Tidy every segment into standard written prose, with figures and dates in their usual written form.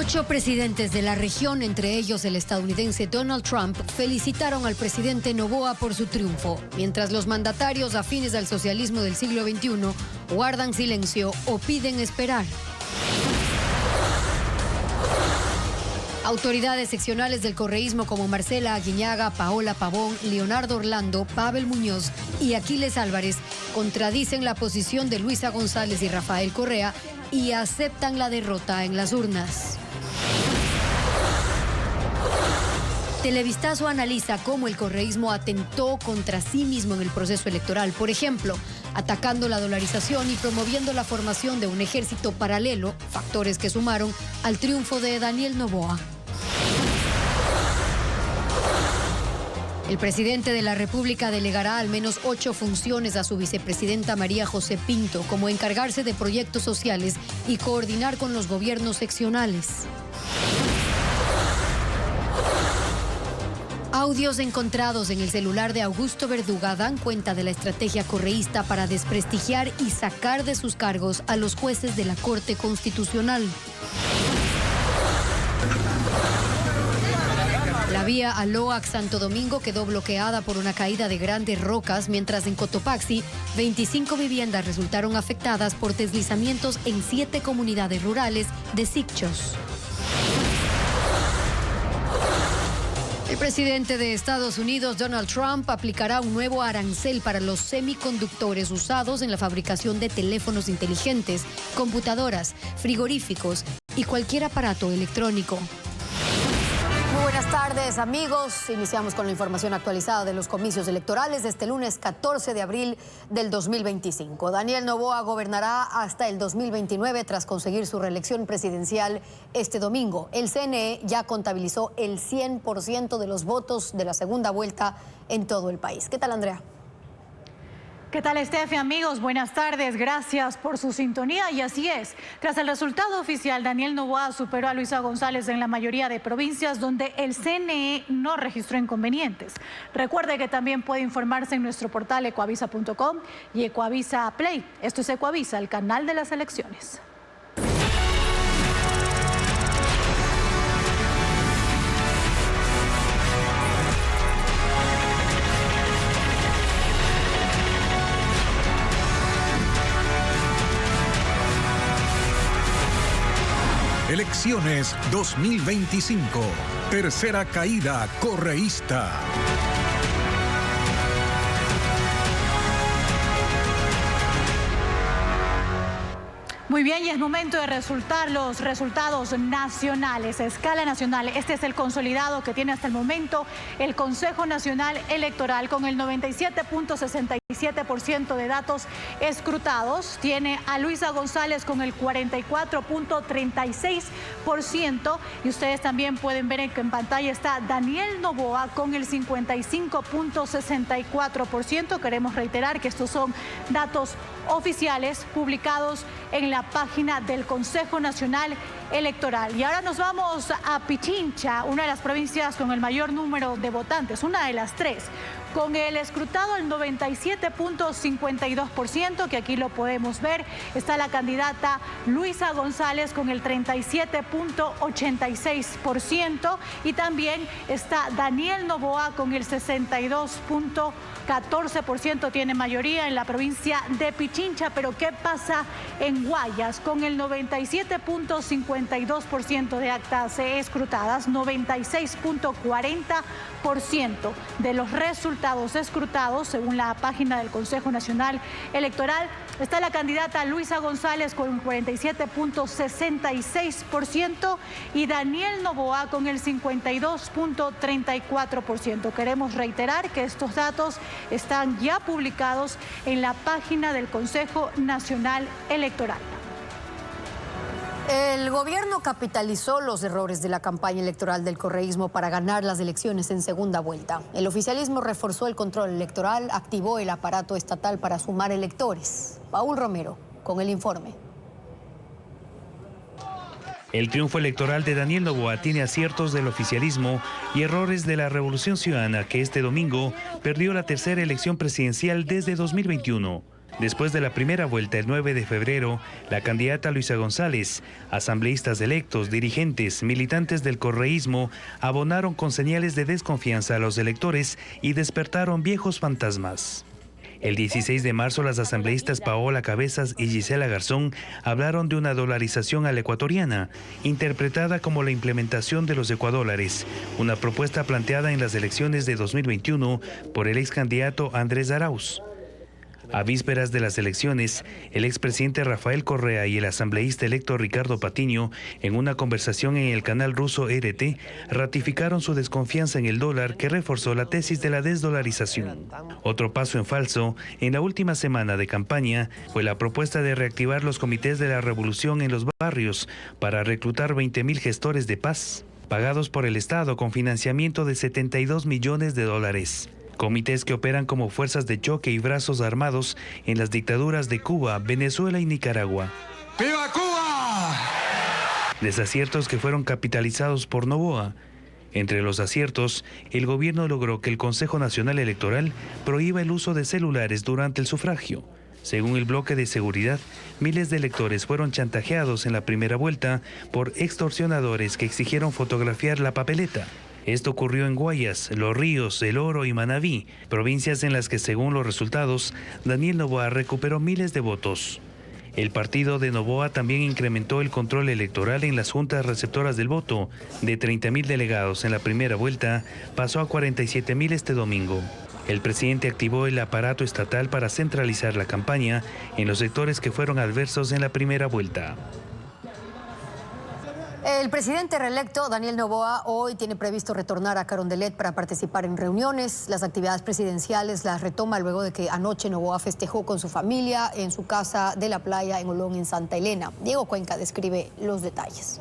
8 presidentes de la región, entre ellos el estadounidense Donald Trump, felicitaron al presidente Noboa por su triunfo, mientras los mandatarios afines al socialismo del siglo XXI guardan silencio o piden esperar. Autoridades seccionales del correísmo como Marcela Aguiñaga, Paola Pavón, Leonardo Orlando, Pavel Muñoz y Aquiles Álvarez contradicen la posición de Luisa González y Rafael Correa y aceptan la derrota en las urnas. Televistazo analiza cómo el correísmo atentó contra sí mismo en el proceso electoral, por ejemplo, atacando la dolarización y promoviendo la formación de un ejército paralelo, factores que sumaron al triunfo de Daniel Noboa. El presidente de la República delegará al menos 8 funciones a su vicepresidenta María José Pinto, como encargarse de proyectos sociales y coordinar con los gobiernos seccionales. Audios encontrados en el celular de Augusto Verduga dan cuenta de la estrategia correísta para desprestigiar y sacar de sus cargos a los jueces de la Corte Constitucional. La vía Aloac-Santo Domingo quedó bloqueada por una caída de grandes rocas, mientras en Cotopaxi 25 viviendas resultaron afectadas por deslizamientos en 7 comunidades rurales de Sicchos. El presidente de Estados Unidos, Donald Trump, aplicará un nuevo arancel para los semiconductores usados en la fabricación de teléfonos inteligentes, computadoras, frigoríficos y cualquier aparato electrónico. Muy buenas tardes, amigos. Iniciamos con la información actualizada de los comicios electorales de este lunes 14 de abril del 2025. Daniel Noboa gobernará hasta el 2029 tras conseguir su reelección presidencial este domingo. El CNE ya contabilizó el 100% de los votos de la segunda vuelta en todo el país. ¿Qué tal, Andrea? ¿Qué tal, Estefi? Amigos, buenas tardes. Gracias por su sintonía. Y así es, tras el resultado oficial, Daniel Noboa superó a Luisa González en la mayoría de provincias donde el CNE no registró inconvenientes. Recuerde que también puede informarse en nuestro portal ecuavisa.com y Ecuavisa Play. Esto es Ecuavisa, el canal de las elecciones. Elecciones 2025. Tercera caída correísta. Muy bien, y es momento de los resultados nacionales, a escala nacional. Este es el consolidado que tiene hasta el momento el Consejo Nacional Electoral con el 97.67% de datos escrutados. Tiene a Luisa González con el 44.36% y ustedes también pueden ver que en pantalla está Daniel Noboa con el 55.64%. Queremos reiterar que estos son datos oficiales publicados en la página del Consejo Nacional Electoral. Y ahora nos vamos a Pichincha, una de las provincias con el mayor número de votantes, una de las 3. Con el escrutado al 97.52%, que aquí lo podemos ver, está la candidata Luisa González con el 37.86% y también está Daniel Noboa con el 62.14%, tiene mayoría en la provincia de Pichincha. Pero ¿qué pasa en Guayas? Con el 97.52% de actas escrutadas, 96.40% de los resultados escrutados, según la página del Consejo Nacional Electoral, está la candidata Luisa González con un 47.66% y Daniel Noboa con el 52.34%. Queremos reiterar que estos datos están ya publicados en la página del Consejo Nacional Electoral. El gobierno capitalizó los errores de la campaña electoral del correísmo para ganar las elecciones en segunda vuelta. El oficialismo reforzó el control electoral, activó el aparato estatal para sumar electores. Paul Romero con el informe. El triunfo electoral de Daniel Noboa tiene aciertos del oficialismo y errores de la Revolución Ciudadana, que este domingo perdió la tercera elección presidencial desde 2021. Después de la primera vuelta, el 9 de febrero, la candidata Luisa González, asambleístas electos, dirigentes, militantes del correísmo, abonaron con señales de desconfianza a los electores y despertaron viejos fantasmas. El 16 de marzo, las asambleístas Paola Cabezas y Gisela Garzón hablaron de una dolarización a la ecuatoriana, interpretada como la implementación de los ecuadólares, una propuesta planteada en las elecciones de 2021 por el ex candidato Andrés Arauz. A vísperas de las elecciones, el expresidente Rafael Correa y el asambleísta electo Ricardo Patiño, en una conversación en el canal ruso RT, ratificaron su desconfianza en el dólar, que reforzó la tesis de la desdolarización. Otro paso en falso, en la última semana de campaña, fue la propuesta de reactivar los comités de la revolución en los barrios para reclutar 20.000 gestores de paz, pagados por el Estado con financiamiento de $72 millones. Comités que operan como fuerzas de choque y brazos armados en las dictaduras de Cuba, Venezuela y Nicaragua. ¡Viva Cuba! Desaciertos que fueron capitalizados por Noboa. Entre los aciertos, el gobierno logró que el Consejo Nacional Electoral prohíba el uso de celulares durante el sufragio. Según el bloque de seguridad, miles de electores fueron chantajeados en la primera vuelta por extorsionadores que exigieron fotografiar la papeleta. Esto ocurrió en Guayas, Los Ríos, El Oro y Manabí, provincias en las que, según los resultados, Daniel Noboa recuperó miles de votos. El partido de Noboa también incrementó el control electoral en las juntas receptoras del voto. De 30.000 delegados en la primera vuelta, pasó a 47.000 este domingo. El presidente activó el aparato estatal para centralizar la campaña en los sectores que fueron adversos en la primera vuelta. El presidente reelecto, Daniel Noboa, hoy tiene previsto retornar a Carondelet para participar en reuniones. Las actividades presidenciales las retoma luego de que anoche Noboa festejó con su familia en su casa de la playa en Olón, en Santa Elena. Diego Cuenca describe los detalles.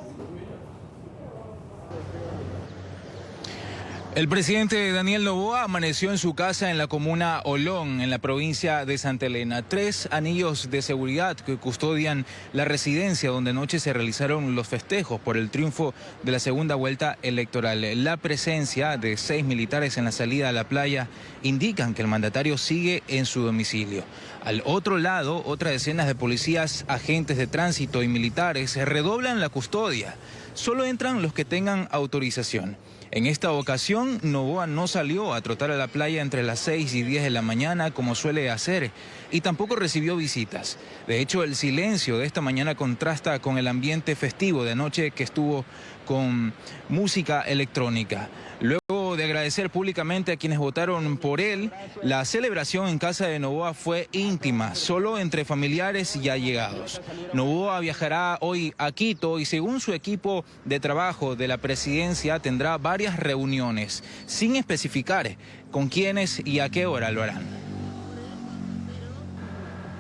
El presidente Daniel Noboa amaneció en su casa en la comuna Olón, en la provincia de Santa Elena. 3 anillos de seguridad que custodian la residencia donde anoche se realizaron los festejos por el triunfo de la segunda vuelta electoral. La presencia de 6 militares en la salida a la playa indican que el mandatario sigue en su domicilio. Al otro lado, otras decenas de policías, agentes de tránsito y militares redoblan la custodia. Solo entran los que tengan autorización. En esta ocasión, Noboa no salió a trotar a la playa entre las 6 y 10 de la mañana como suele hacer y tampoco recibió visitas. De hecho, el silencio de esta mañana contrasta con el ambiente festivo de anoche que estuvo con música electrónica. Luego de agradecer públicamente a quienes votaron por él, la celebración en casa de Noboa fue íntima, solo entre familiares y allegados. Noboa viajará hoy a Quito y, según su equipo de trabajo de la presidencia, tendrá varias reuniones, sin especificar con quiénes y a qué hora lo harán.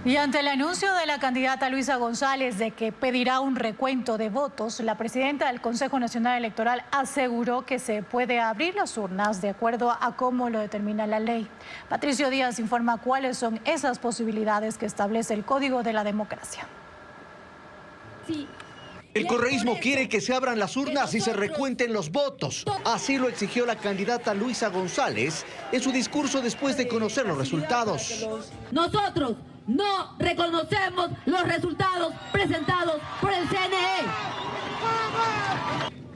Y ante el anuncio de la candidata Luisa González de que pedirá un recuento de votos, la presidenta del Consejo Nacional Electoral aseguró que se puede abrir las urnas de acuerdo a cómo lo determina la ley. Patricio Díaz informa cuáles son esas posibilidades que establece el Código de la Democracia. Sí. El correísmo quiere que se abran las urnas y se recuenten los votos. Así lo exigió la candidata Luisa González en su discurso después de conocer los resultados. Nosotros no reconocemos los resultados presentados por el CNE.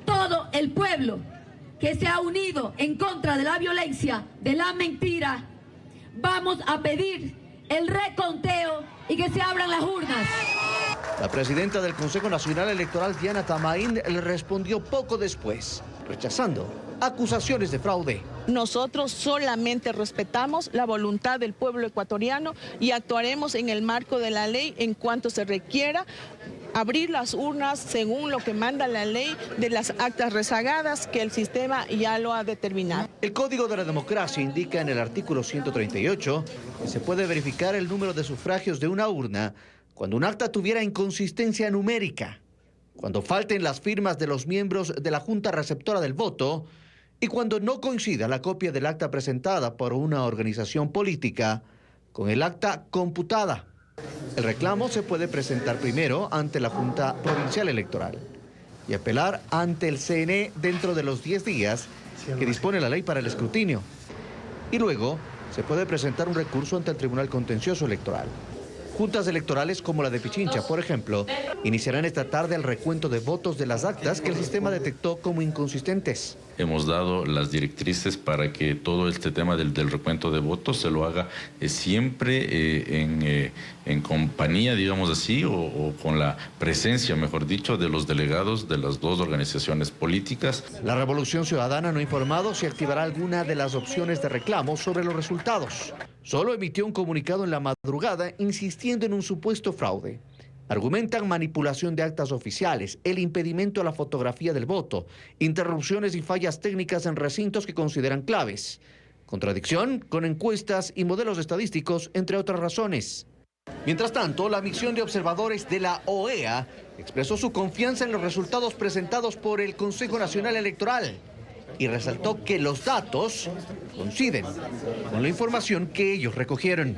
Todo el pueblo que se ha unido en contra de la violencia, de la mentira, vamos a pedir el reconteo y que se abran las urnas. La presidenta del Consejo Nacional Electoral, Diana Tamaín, le respondió poco después, rechazando acusaciones de fraude. Nosotros solamente respetamos la voluntad del pueblo ecuatoriano y actuaremos en el marco de la ley en cuanto se requiera abrir las urnas según lo que manda la ley de las actas rezagadas que el sistema ya lo ha determinado. El Código de la Democracia indica en el artículo 138 que se puede verificar el número de sufragios de una urna cuando un acta tuviera inconsistencia numérica, cuando falten las firmas de los miembros de la Junta Receptora del Voto y cuando no coincida la copia del acta presentada por una organización política con el acta computada. El reclamo se puede presentar primero ante la Junta Provincial Electoral y apelar ante el CNE dentro de los 10 días que dispone la ley para el escrutinio. Y luego se puede presentar un recurso ante el Tribunal Contencioso Electoral. Juntas electorales como la de Pichincha, por ejemplo, iniciarán esta tarde el recuento de votos de las actas que el sistema detectó como inconsistentes. Hemos dado las directrices para que todo este tema del recuento de votos se lo haga siempre en compañía, digamos así, o con la presencia, mejor dicho, de los delegados de las dos organizaciones políticas. La Revolución Ciudadana no ha informado si activará alguna de las opciones de reclamo sobre los resultados. Solo emitió un comunicado en la madrugada insistiendo en un supuesto fraude. Argumentan manipulación de actas oficiales, el impedimento a la fotografía del voto, interrupciones y fallas técnicas en recintos que consideran claves, contradicción con encuestas y modelos estadísticos, entre otras razones. Mientras tanto, la misión de observadores de la OEA expresó su confianza en los resultados presentados por el Consejo Nacional Electoral y resaltó que los datos coinciden con la información que ellos recogieron.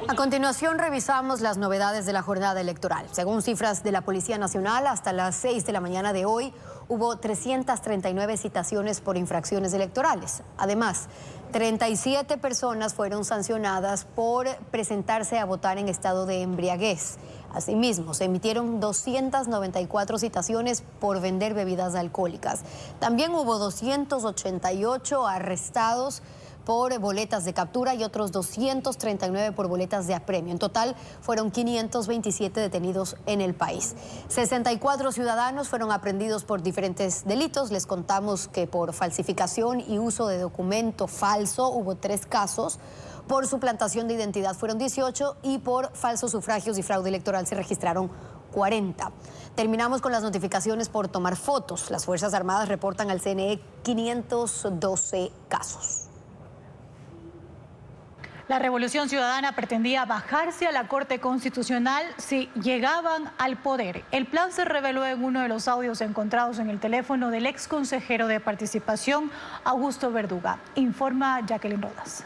A continuación revisamos las novedades de la jornada electoral. Según cifras de la Policía Nacional, hasta las 6 de la mañana de hoy hubo 339 citaciones por infracciones electorales. Además, 37 personas fueron sancionadas por presentarse a votar en estado de embriaguez. Asimismo, se emitieron 294 citaciones por vender bebidas alcohólicas. También hubo 288 arrestados por boletas de captura y otros 239 por boletas de apremio. En total, fueron 527 detenidos en el país. 64 ciudadanos fueron aprehendidos por diferentes delitos. Les contamos que por falsificación y uso de documento falso hubo 3 casos. Por suplantación de identidad fueron 18 y por falsos sufragios y fraude electoral se registraron 40. Terminamos con las notificaciones por tomar fotos. Las Fuerzas Armadas reportan al CNE 512 casos. La Revolución Ciudadana pretendía bajarse a la Corte Constitucional si llegaban al poder. El plan se reveló en uno de los audios encontrados en el teléfono del ex consejero de Participación, Augusto Verduga. Informa Jacqueline Rodas.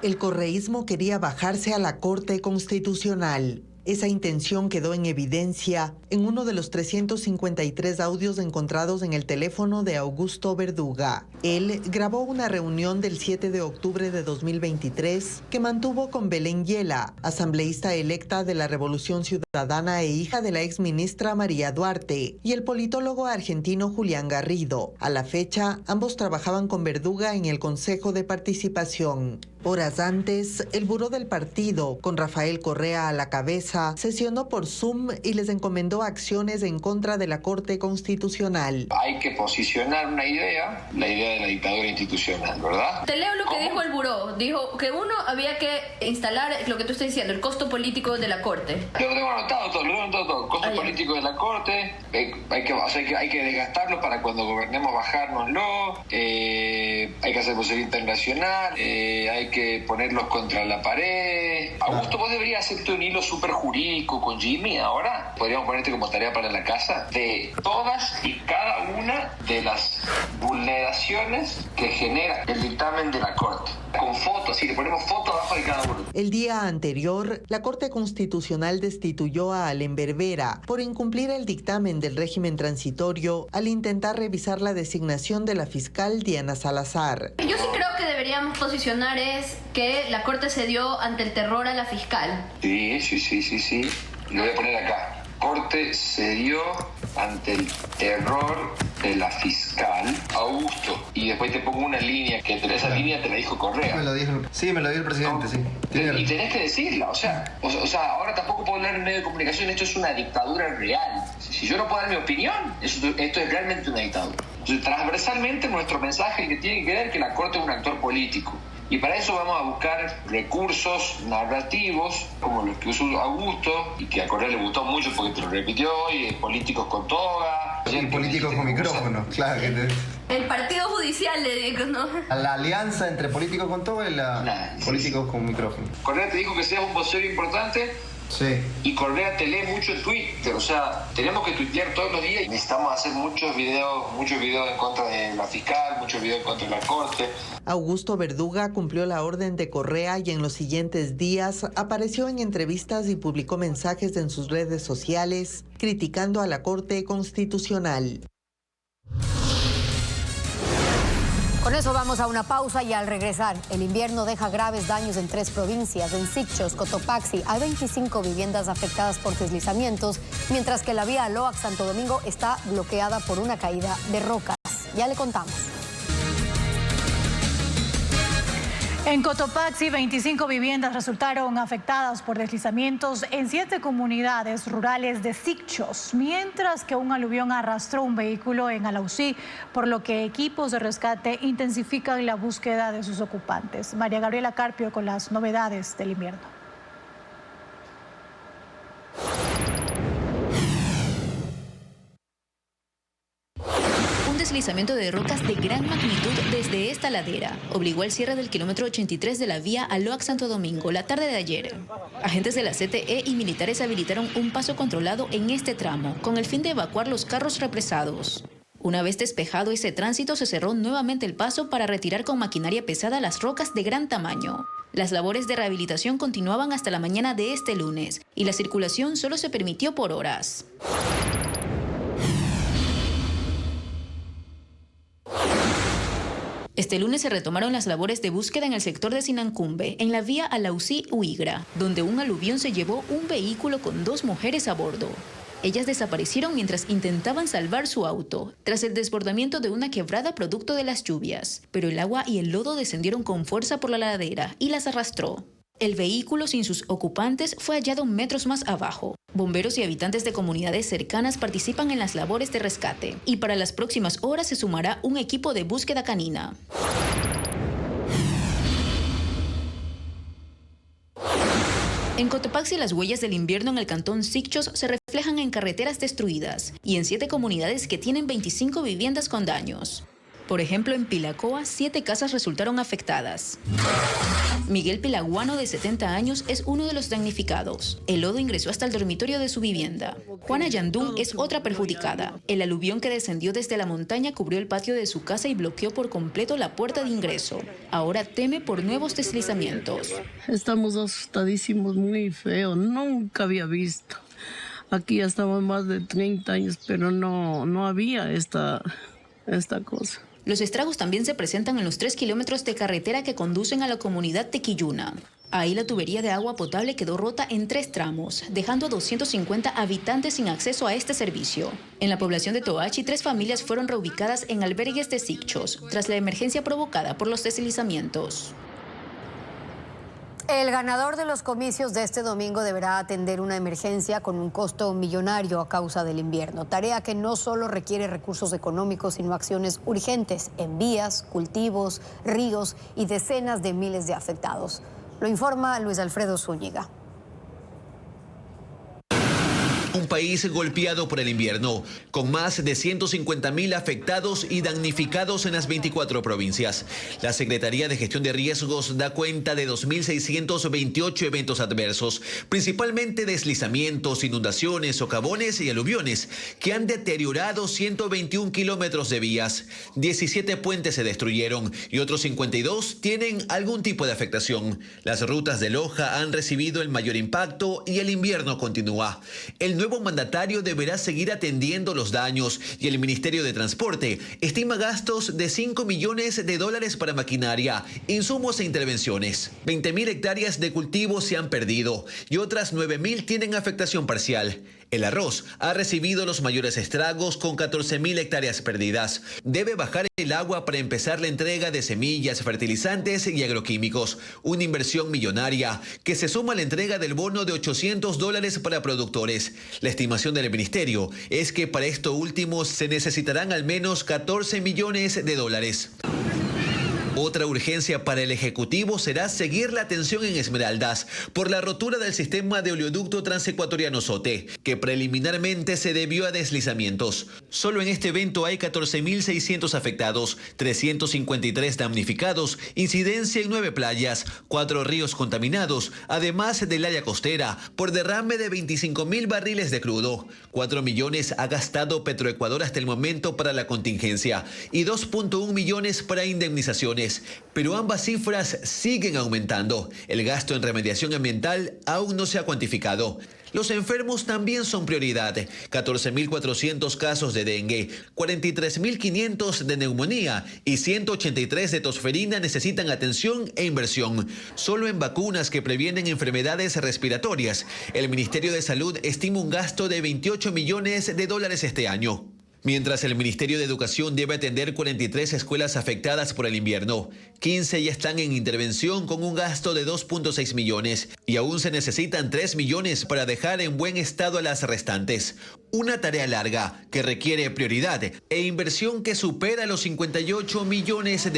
El correísmo quería bajarse a la Corte Constitucional. Esa intención quedó en evidencia en uno de los 353 audios encontrados en el teléfono de Augusto Verduga. Él grabó una reunión del 7 de octubre de 2023 que mantuvo con Belén Yela, asambleísta electa de la Revolución Ciudadana e hija de la exministra María Duarte, y el politólogo argentino Julián Garrido. A la fecha, ambos trabajaban con Verduga en el Consejo de Participación. Horas antes, el buró del partido, con Rafael Correa a la cabeza, sesionó por Zoom y les encomendó acciones en contra de la Corte Constitucional. Hay que posicionar una idea, la idea de la dictadura institucional, ¿verdad? Te leo lo que dijo el buró. Dijo que uno, había que instalar lo que tú estás diciendo, el costo político de la Corte. Yo lo tengo anotado todo. Costo político de la Corte, hay que desgastarlo para cuando gobernemos bajárnoslo, hay que hacer posible internacional, hay que ponerlos contra la pared. Augusto, vos deberías hacerte un hilo súper jurídico con Jimmy ahora. Podríamos ponerte como tarea para la casa de todas y cada una de las vulneraciones que genera el dictamen de la Corte. Con fotos, así le ponemos fotos abajo de cada uno. El día anterior, la Corte Constitucional destituyó a Allen Berbera por incumplir el dictamen del régimen transitorio al intentar revisar la designación de la fiscal Diana Salazar. Yo sí creo que deberíamos posicionar es que la Corte cedió ante el terror a la fiscal. Sí. Lo voy a poner acá. Corte cedió ante el terror de la fiscal Augusto. Y después te pongo una línea, que esa línea te la dijo Correa. Me lo dijo el presidente, sí. Y tenés que decirla, o sea, ahora tampoco puedo hablar en medio de comunicación, esto es una dictadura real. Si yo no puedo dar mi opinión, esto es realmente una dictadura. Entonces, transversalmente nuestro mensaje que tiene que ver que la Corte es un actor político. Y para eso vamos a buscar recursos narrativos como los que usó Augusto y que a Correa le gustó mucho porque te lo repitió, y políticos con toga. Sí, políticos con micrófono, claro. El partido judicial, le digo, ¿no? La alianza entre políticos con toga y políticos con micrófono. Correa te dijo que seas un vocero importante. Sí. Y Correa te lee mucho en Twitter, o sea, tenemos que tuitear todos los días y necesitamos hacer muchos videos en contra de la fiscal, muchos videos en contra de la Corte. Augusto Verduga cumplió la orden de Correa y en los siguientes días apareció en entrevistas y publicó mensajes en sus redes sociales criticando a la Corte Constitucional. Con eso vamos a una pausa y al regresar, el invierno deja graves daños en 3 provincias. En Sichos, Cotopaxi, hay 25 viviendas afectadas por deslizamientos, mientras que la vía Loax-Santo Domingo está bloqueada por una caída de rocas. Ya le contamos. En Cotopaxi, 25 viviendas resultaron afectadas por deslizamientos en 7 comunidades rurales de Sichos, mientras que un aluvión arrastró un vehículo en Alausí, por lo que equipos de rescate intensifican la búsqueda de sus ocupantes. María Gabriela Carpio con las novedades del invierno. Deslizamiento de rocas de gran magnitud desde esta ladera obligó al cierre del kilómetro 83 de la vía a Loax-Santo Domingo la tarde de ayer. Agentes de la CTE y militares habilitaron un paso controlado en este tramo con el fin de evacuar los carros represados. Una vez despejado ese tránsito, se cerró nuevamente el paso para retirar con maquinaria pesada las rocas de gran tamaño. Las labores de rehabilitación continuaban hasta la mañana de este lunes y la circulación solo se permitió por horas. Este lunes se retomaron las labores de búsqueda en el sector de Sinancumbe, en la vía Alausí-Huigra, donde un aluvión se llevó un vehículo con 2 mujeres a bordo. Ellas desaparecieron mientras intentaban salvar su auto, tras el desbordamiento de una quebrada producto de las lluvias, pero el agua y el lodo descendieron con fuerza por la ladera y las arrastró. El vehículo sin sus ocupantes fue hallado metros más abajo. Bomberos y habitantes de comunidades cercanas participan en las labores de rescate y para las próximas horas se sumará un equipo de búsqueda canina. En Cotopaxi, las huellas del invierno en el cantón Sichos se reflejan en carreteras destruidas y en 7 comunidades que tienen 25 viviendas con daños. Por ejemplo, en Pilacoa, 7 casas resultaron afectadas. Miguel Pilaguano, de 70 años, es uno de los damnificados. El lodo ingresó hasta el dormitorio de su vivienda. Juana Yandún es otra perjudicada. El aluvión que descendió desde la montaña cubrió el patio de su casa y bloqueó por completo la puerta de ingreso. Ahora teme por nuevos deslizamientos. Estamos asustadísimos, muy feo. Nunca había visto. Aquí ya estamos más de 30 años, pero no había esta cosa. Los estragos también se presentan en los 3 kilómetros de carretera que conducen a la comunidad Tequilluna. Ahí la tubería de agua potable quedó rota en 3 tramos, dejando a 250 habitantes sin acceso a este servicio. En la población de Toachi, 3 familias fueron reubicadas en albergues de Sichos, tras la emergencia provocada por los deslizamientos. El ganador de los comicios de este domingo deberá atender una emergencia con un costo millonario a causa del invierno. Tarea que no solo requiere recursos económicos, sino acciones urgentes en vías, cultivos, ríos y decenas de miles de afectados. Lo informa Luis Alfredo Zúñiga. Un país golpeado por el invierno, con más de 150.000 afectados y damnificados en las 24 provincias. La Secretaría de Gestión de Riesgos da cuenta de 2.628 eventos adversos, principalmente deslizamientos, inundaciones, socavones y aluviones, que han deteriorado 121 kilómetros de vías. 17 puentes se destruyeron y otros 52 tienen algún tipo de afectación. Las rutas de Loja han recibido el mayor impacto y el invierno continúa. El nuevo mandatario deberá seguir atendiendo los daños y el Ministerio de Transporte estima gastos de $5 millones para maquinaria, insumos e intervenciones. 20.000 hectáreas de cultivos se han perdido y otras 9.000 tienen afectación parcial. El arroz ha recibido los mayores estragos con 14.000 hectáreas perdidas. Debe bajar el agua para empezar la entrega de semillas, fertilizantes y agroquímicos. Una inversión millonaria que se suma a la entrega del bono de $800 para productores. La estimación del ministerio es que para esto último se necesitarán al menos $14 millones. Otra urgencia para el Ejecutivo será seguir la atención en Esmeraldas por la rotura del sistema de oleoducto transecuatoriano Sote, que preliminarmente se debió a deslizamientos. Solo en este evento hay 14.600 afectados, 353 damnificados, incidencia en 9 playas, 4 ríos contaminados, además del área costera, por derrame de 25.000 barriles de crudo. 4 millones ha gastado Petroecuador hasta el momento para la contingencia y 2.1 millones para indemnizaciones. millones, pero ambas cifras siguen aumentando. El gasto en remediación ambiental aún no se ha cuantificado. Los enfermos también son prioridad. 14.400 casos de dengue, 43.500 de neumonía y 183 de tosferina necesitan atención e inversión. Solo en vacunas que previenen enfermedades respiratorias, el Ministerio de Salud estima un gasto de $28 millones este año. Mientras el Ministerio de Educación debe atender 43 escuelas afectadas por el invierno, 15 ya están en intervención con un gasto de 2.6 millones y aún se necesitan 3 millones para dejar en buen estado a las restantes. Una tarea larga que requiere prioridad e inversión que supera los $58 millones.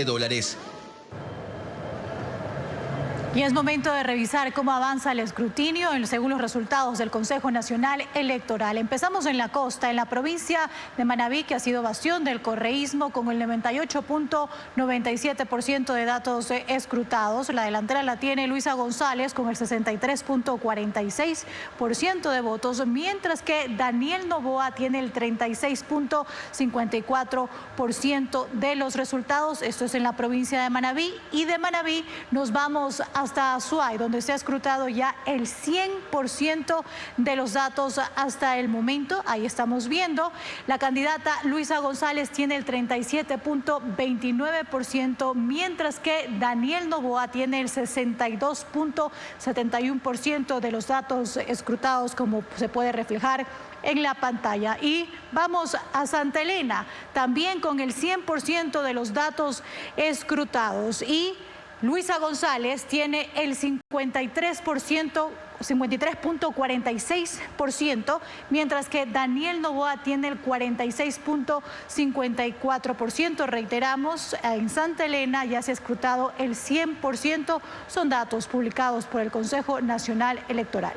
Y es momento de revisar cómo avanza el escrutinio según los resultados del Consejo Nacional Electoral. Empezamos en la costa, en la provincia de Manabí, que ha sido bastión del correísmo, con el 98.97% de datos escrutados. La delantera la tiene Luisa González con el 63.46% de votos, mientras que Daniel Noboa tiene el 36.54% de los resultados. Esto es en la provincia de Manabí, y de Manabí nos vamos hasta Azuay, donde se ha escrutado ya el 100% de los datos hasta el momento. Ahí estamos viendo, la candidata Luisa González tiene el 37.29%, mientras que Daniel Noboa tiene el 62.71% de los datos escrutados, como se puede reflejar en la pantalla. Y vamos a Santa Elena, también con el 100% de los datos escrutados, y Luisa González tiene el 53.46%, mientras que Daniel Noboa tiene el 46.54%. Reiteramos, en Santa Elena ya se ha escrutado el 100%, son datos publicados por el Consejo Nacional Electoral.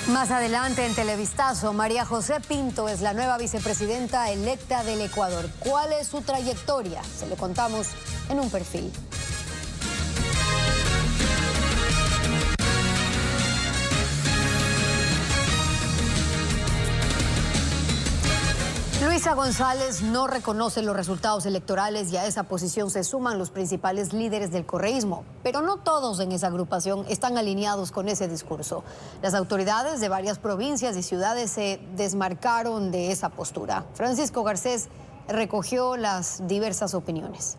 Más adelante en Televistazo, María José Pinto es la nueva vicepresidenta electa del Ecuador. ¿Cuál es su trayectoria? Se lo contamos en un perfil. Luisa González no reconoce los resultados electorales y a esa posición se suman los principales líderes del correísmo. Pero no todos en esa agrupación están alineados con ese discurso. Las autoridades de varias provincias y ciudades se desmarcaron de esa postura. Francisco Garcés recogió las diversas opiniones.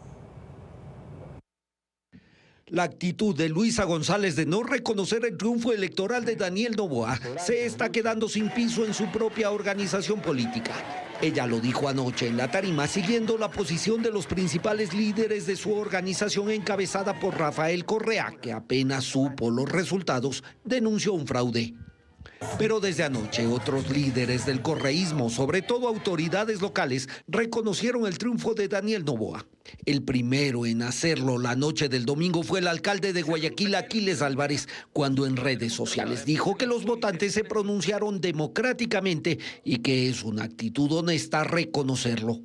La actitud de Luisa González de no reconocer el triunfo electoral de Daniel Noboa se está quedando sin piso en su propia organización política. Ella lo dijo anoche en la tarima, siguiendo la posición de los principales líderes de su organización encabezada por Rafael Correa, que apenas supo los resultados, denunció un fraude. Pero desde anoche otros líderes del correísmo, sobre todo autoridades locales, reconocieron el triunfo de Daniel Noboa. El primero en hacerlo la noche del domingo fue el alcalde de Guayaquil, Aquiles Álvarez, cuando en redes sociales dijo que los votantes se pronunciaron democráticamente y que es una actitud honesta reconocerlo.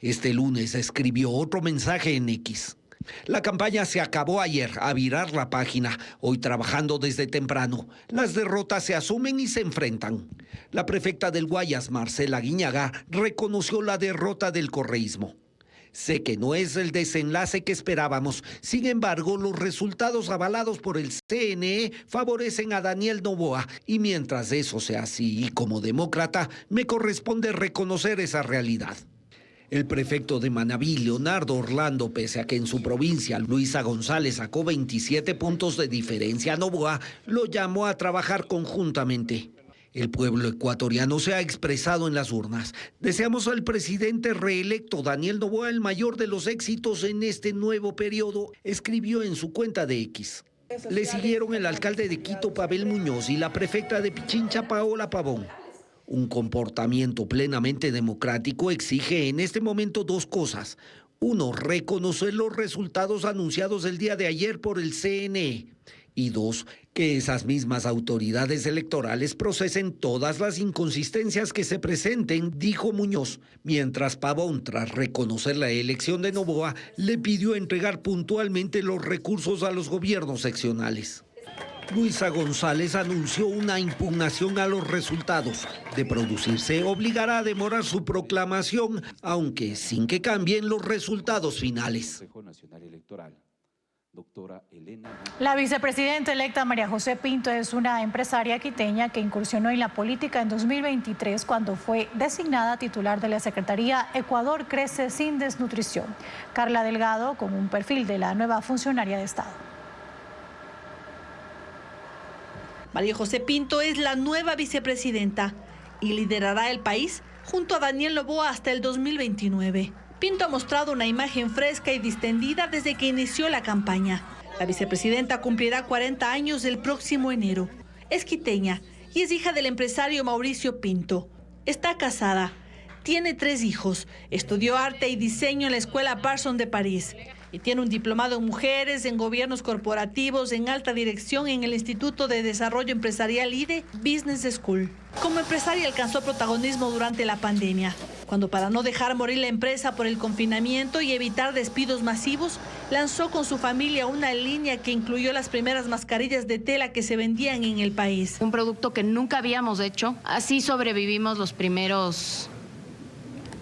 Este lunes escribió otro mensaje en X. La campaña se acabó ayer, a virar la página, hoy trabajando desde temprano. Las derrotas se asumen y se enfrentan. La prefecta del Guayas, Marcela Guiñaga, reconoció la derrota del correísmo. Sé que no es el desenlace que esperábamos, sin embargo, los resultados avalados por el CNE favorecen a Daniel Noboa y mientras eso sea así y como demócrata, me corresponde reconocer esa realidad. El prefecto de Manabí, Leonardo Orlando, pese a que en su provincia Luisa González sacó 27 puntos de diferencia a Noboa, lo llamó a trabajar conjuntamente. El pueblo ecuatoriano se ha expresado en las urnas. Deseamos al presidente reelecto Daniel Noboa el mayor de los éxitos en este nuevo periodo, escribió en su cuenta de X. Le siguieron el alcalde de Quito, Pavel Muñoz, y la prefecta de Pichincha, Paola Pavón. Un comportamiento plenamente democrático exige en este momento dos cosas. Uno, reconocer los resultados anunciados el día de ayer por el CNE. Y dos, que esas mismas autoridades electorales procesen todas las inconsistencias que se presenten, dijo Muñoz. Mientras Pavón, tras reconocer la elección de Noboa, le pidió entregar puntualmente los recursos a los gobiernos seccionales. Luisa González anunció una impugnación a los resultados. De producirse, obligará a demorar su proclamación, aunque sin que cambien los resultados finales. La vicepresidenta electa María José Pinto es una empresaria quiteña que incursionó en la política en 2023 cuando fue designada titular de la Secretaría Ecuador Crece Sin Desnutrición. Carla Delgado, con un perfil de la nueva funcionaria de Estado. María José Pinto es la nueva vicepresidenta y liderará el país junto a Daniel Noboa hasta el 2029. Pinto ha mostrado una imagen fresca y distendida desde que inició la campaña. La vicepresidenta cumplirá 40 años el próximo enero. Es quiteña y es hija del empresario Mauricio Pinto. Está casada, tiene 3 hijos, estudió arte y diseño en la Escuela Parsons de París y tiene un diplomado en mujeres, en gobiernos corporativos, en alta dirección en el Instituto de Desarrollo Empresarial IDE Business School. Como empresaria alcanzó protagonismo durante la pandemia, cuando para no dejar morir la empresa por el confinamiento y evitar despidos masivos, lanzó con su familia una línea que incluyó las primeras mascarillas de tela que se vendían en el país. Un producto que nunca habíamos hecho, así sobrevivimos los primeros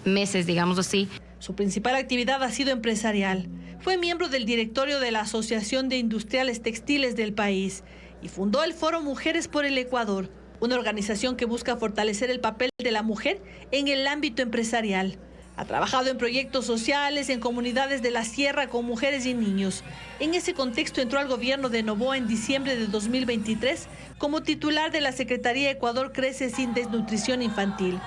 meses, digamos así. Su principal actividad ha sido empresarial. Fue miembro del directorio de la Asociación de Industriales Textiles del país y fundó el Foro Mujeres por el Ecuador, una organización que busca fortalecer el papel de la mujer en el ámbito empresarial. Ha trabajado en proyectos sociales en comunidades de la sierra con mujeres y niños. En ese contexto entró al gobierno de Noboa en diciembre de 2023 como titular de la Secretaría Ecuador Crece Sin Desnutrición Infantil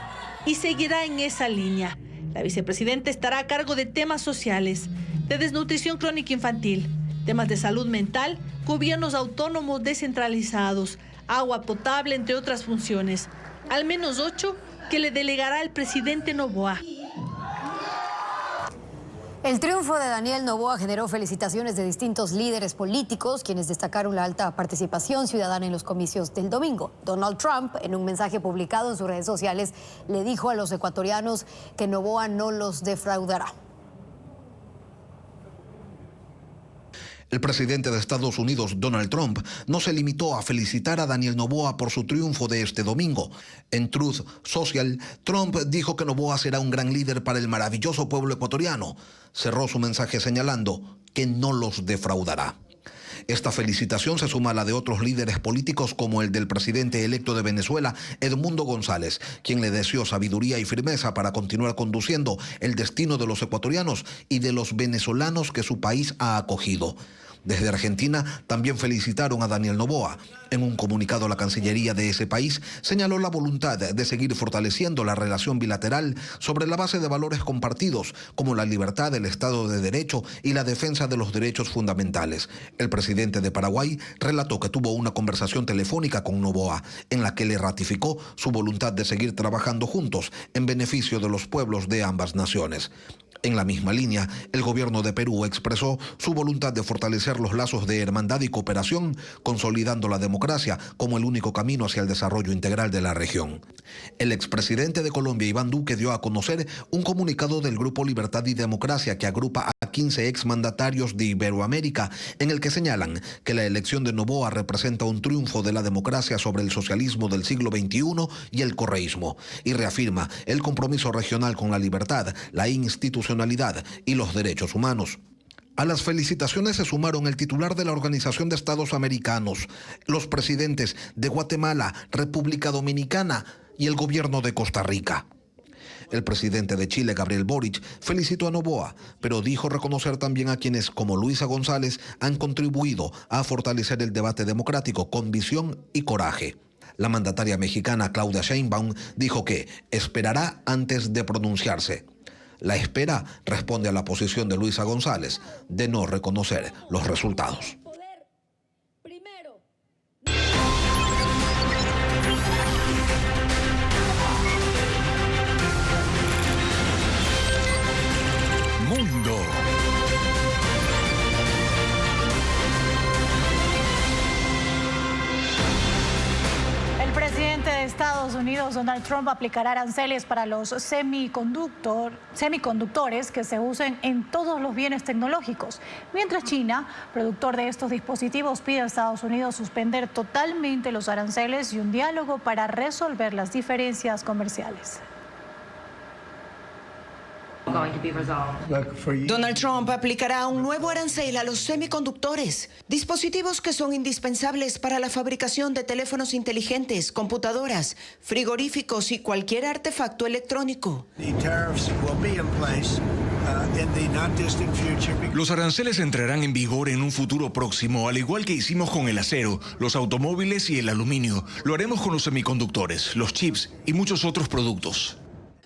y seguirá en esa línea. La vicepresidenta estará a cargo de temas sociales, de desnutrición crónica infantil, temas de salud mental, gobiernos autónomos descentralizados, agua potable, entre otras funciones. Al menos 8 que le delegará el presidente Noboa. El triunfo de Daniel Noboa generó felicitaciones de distintos líderes políticos, quienes destacaron la alta participación ciudadana en los comicios del domingo. Donald Trump, en un mensaje publicado en sus redes sociales, le dijo a los ecuatorianos que Noboa no los defraudará. El presidente de Estados Unidos, Donald Trump, no se limitó a felicitar a Daniel Noboa por su triunfo de este domingo. En Truth Social, Trump dijo que Noboa será un gran líder para el maravilloso pueblo ecuatoriano. Cerró su mensaje señalando que no los defraudará. Esta felicitación se suma a la de otros líderes políticos como el del presidente electo de Venezuela, Edmundo González, quien le deseó sabiduría y firmeza para continuar conduciendo el destino de los ecuatorianos y de los venezolanos que su país ha acogido. Desde Argentina también felicitaron a Daniel Noboa. En un comunicado, la Cancillería de ese país señaló la voluntad de seguir fortaleciendo la relación bilateral sobre la base de valores compartidos, como la libertad, el Estado de Derecho y la defensa de los derechos fundamentales. El presidente de Paraguay relató que tuvo una conversación telefónica con Noboa, en la que le ratificó su voluntad de seguir trabajando juntos en beneficio de los pueblos de ambas naciones. En la misma línea, el gobierno de Perú expresó su voluntad de fortalecer los lazos de hermandad y cooperación, consolidando la democracia como el único camino hacia el desarrollo integral de la región. El expresidente de Colombia, Iván Duque, dio a conocer un comunicado del Grupo Libertad y Democracia que agrupa a 15 exmandatarios de Iberoamérica, en el que señalan que la elección de Noboa representa un triunfo de la democracia sobre el socialismo del siglo XXI y el correísmo, y reafirma el compromiso regional con la libertad, la institucionalidad y los derechos humanos. A las felicitaciones se sumaron el titular de la Organización de Estados Americanos, los presidentes de Guatemala, República Dominicana y el gobierno de Costa Rica. El presidente de Chile, Gabriel Boric, felicitó a Noboa, pero dijo reconocer también a quienes, como Luisa González, han contribuido a fortalecer el debate democrático con visión y coraje. La mandataria mexicana Claudia Sheinbaum dijo que esperará antes de pronunciarse. La espera responde a la posición de Luisa González de no reconocer los resultados. Mundo. El presidente de de Estados Unidos, Donald Trump, aplicará aranceles para los semiconductores que se usen en todos los bienes tecnológicos. Mientras China, productor de estos dispositivos, pide a Estados Unidos suspender totalmente los aranceles y un diálogo para resolver las diferencias comerciales. Donald Trump aplicará un nuevo arancel a los semiconductores, dispositivos que son indispensables para la fabricación de teléfonos inteligentes, computadoras, frigoríficos y cualquier artefacto electrónico. Los aranceles entrarán en vigor en un futuro próximo, al igual que hicimos con el acero, los automóviles y el aluminio. Lo haremos con los semiconductores, los chips y muchos otros productos.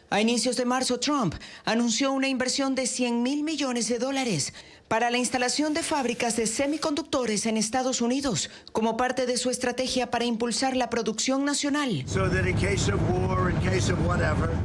A inicios de marzo, Trump anunció una inversión de $100.000 millones para la instalación de fábricas de semiconductores en Estados Unidos, como parte de su estrategia para impulsar la producción nacional.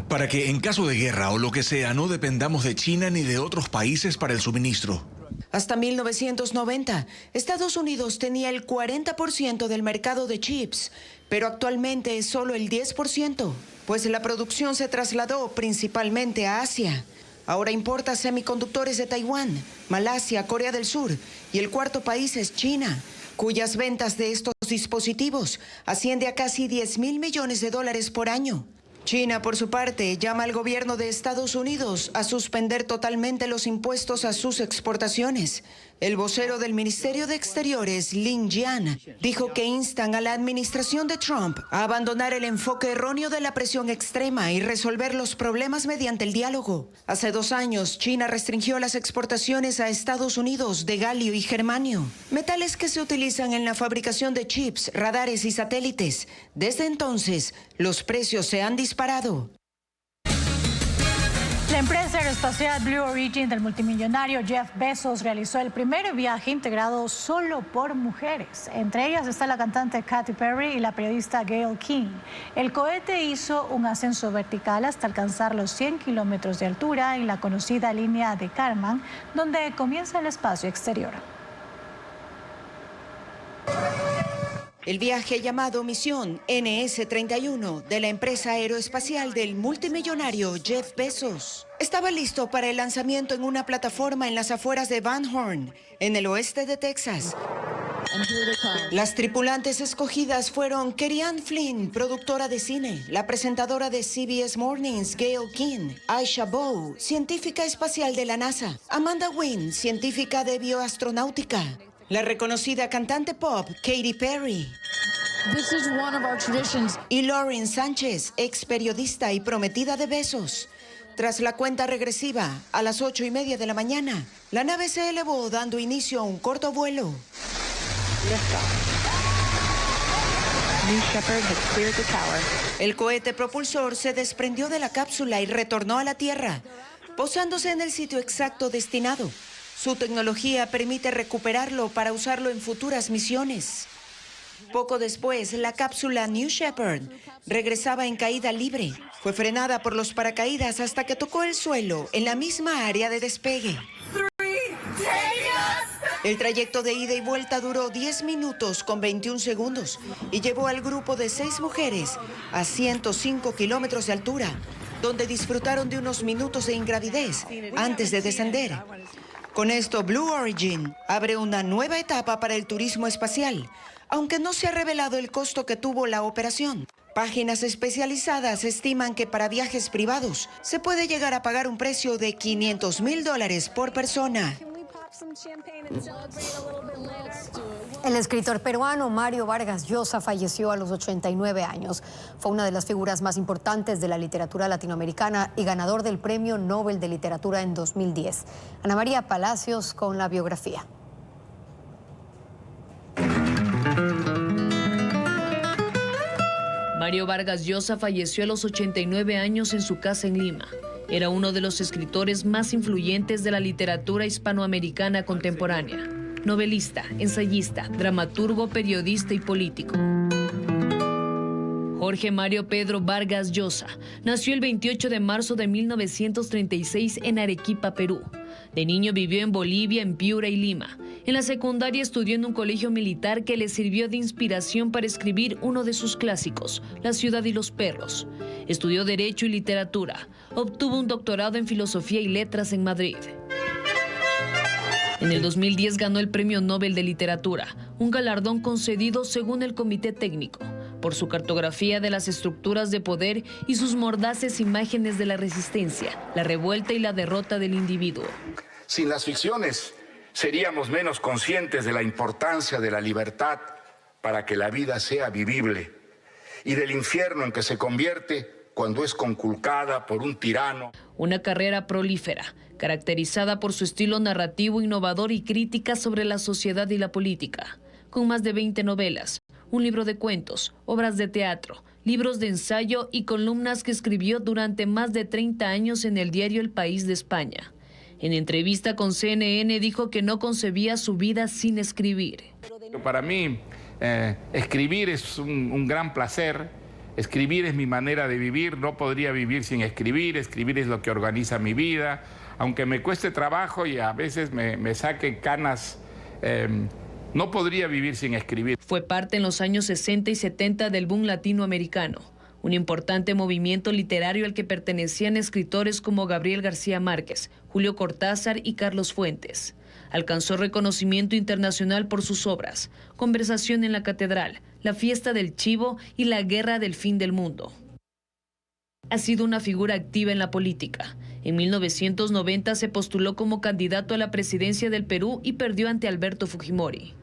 Para que en caso de guerra o lo que sea, no dependamos de China ni de otros países para el suministro. Hasta 1990, Estados Unidos tenía el 40% del mercado de chips, pero actualmente es solo el 10%, pues la producción se trasladó principalmente a Asia. Ahora importa semiconductores de Taiwán, Malasia, Corea del Sur y el cuarto país es China, cuyas ventas de estos dispositivos asciende a casi $10.000 millones por año. China, por su parte, llama al gobierno de Estados Unidos a suspender totalmente los impuestos a sus exportaciones. El vocero del Ministerio de Exteriores, Lin Jian, dijo que instan a la administración de Trump a abandonar el enfoque erróneo de la presión extrema y resolver los problemas mediante el diálogo. Hace 2 años, China restringió las exportaciones a Estados Unidos de galio y germanio, metales que se utilizan en la fabricación de chips, radares y satélites. Desde entonces, los precios se han disparado. La empresa aeroespacial Blue Origin del multimillonario Jeff Bezos realizó el primer viaje integrado solo por mujeres. Entre ellas está la cantante Katy Perry y la periodista Gayle King. El cohete hizo un ascenso vertical hasta alcanzar los 100 kilómetros de altura en la conocida línea de Kármán, donde comienza el espacio exterior. El viaje llamado Misión NS-31 de la empresa aeroespacial del multimillonario Jeff Bezos estaba listo para el lanzamiento en una plataforma en las afueras de Van Horn, en el oeste de Texas. Las tripulantes escogidas fueron Kerry-Ann Flynn, productora de cine, la presentadora de CBS Mornings, Gayle King, Aisha Bowe, científica espacial de la NASA, Amanda Wynn, científica de bioastronáutica, la reconocida cantante pop Katy Perry y Lauren Sánchez, ex periodista y prometida de Bezos. Tras la cuenta regresiva, a las 8:30 de la mañana, la nave se elevó dando inicio a un corto vuelo. El cohete propulsor se desprendió de la cápsula y retornó a la Tierra, posándose en el sitio exacto destinado. Su tecnología permite recuperarlo para usarlo en futuras misiones. Poco después, la cápsula New Shepard regresaba en caída libre. Fue frenada por los paracaídas hasta que tocó el suelo en la misma área de despegue. El trayecto de ida y vuelta duró 10 minutos con 21 segundos y llevó al grupo de 6 mujeres a 105 kilómetros de altura, donde disfrutaron de unos minutos de ingravidez antes de descender. Con esto, Blue Origin abre una nueva etapa para el turismo espacial, aunque no se ha revelado el costo que tuvo la operación. Páginas especializadas estiman que para viajes privados se puede llegar a pagar un precio de $500,000 por persona. El escritor peruano Mario Vargas Llosa falleció a los 89 años. Fue una de las figuras más importantes de la literatura latinoamericana y ganador del Premio Nobel de Literatura en 2010. Ana María Palacios con la biografía. Mario Vargas Llosa falleció a los 89 años en su casa en Lima. Era uno de los escritores más influyentes de la literatura hispanoamericana contemporánea. Novelista, ensayista, dramaturgo, periodista y político. Jorge Mario Pedro Vargas Llosa nació el 28 de marzo de 1936 en Arequipa, Perú. De niño vivió en Bolivia, en Piura y Lima. En la secundaria estudió en un colegio militar que le sirvió de inspiración para escribir uno de sus clásicos, La ciudad y los perros. Estudió Derecho y Literatura. Obtuvo un doctorado en Filosofía y Letras en Madrid. En el 2010 ganó el Premio Nobel de Literatura, un galardón concedido según el Comité Técnico, por su cartografía de las estructuras de poder y sus mordaces imágenes de la resistencia, la revuelta y la derrota del individuo. Sin las ficciones, seríamos menos conscientes de la importancia de la libertad para que la vida sea vivible y del infierno en que se convierte cuando es conculcada por un tirano. Una carrera prolífera, caracterizada por su estilo narrativo innovador y crítica sobre la sociedad y la política, con más de 20 novelas, un libro de cuentos, obras de teatro, libros de ensayo y columnas que escribió durante más de 30 años en el diario El País de España. En entrevista con CNN dijo que no concebía su vida sin escribir. Para mí, escribir es un gran placer. Escribir es mi manera de vivir, no podría vivir sin escribir. Escribir es lo que organiza mi vida. Aunque me cueste trabajo y a veces me saque canas, no podría vivir sin escribir. Fue parte en los años 60 y 70 del boom latinoamericano, un importante movimiento literario al que pertenecían escritores como Gabriel García Márquez, Julio Cortázar y Carlos Fuentes. Alcanzó reconocimiento internacional por sus obras, Conversación en la Catedral, La fiesta del chivo y La guerra del fin del mundo. Ha sido una figura activa en la política. En 1990 se postuló como candidato a la presidencia del Perú y perdió ante Alberto Fujimori.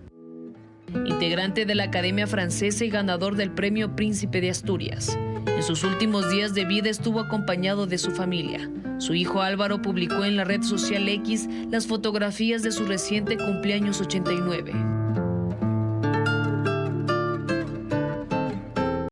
Integrante de la Academia Francesa y ganador del Premio Príncipe de Asturias. En sus últimos días de vida estuvo acompañado de su familia. Su hijo Álvaro publicó en la red social X las fotografías de su reciente cumpleaños 89.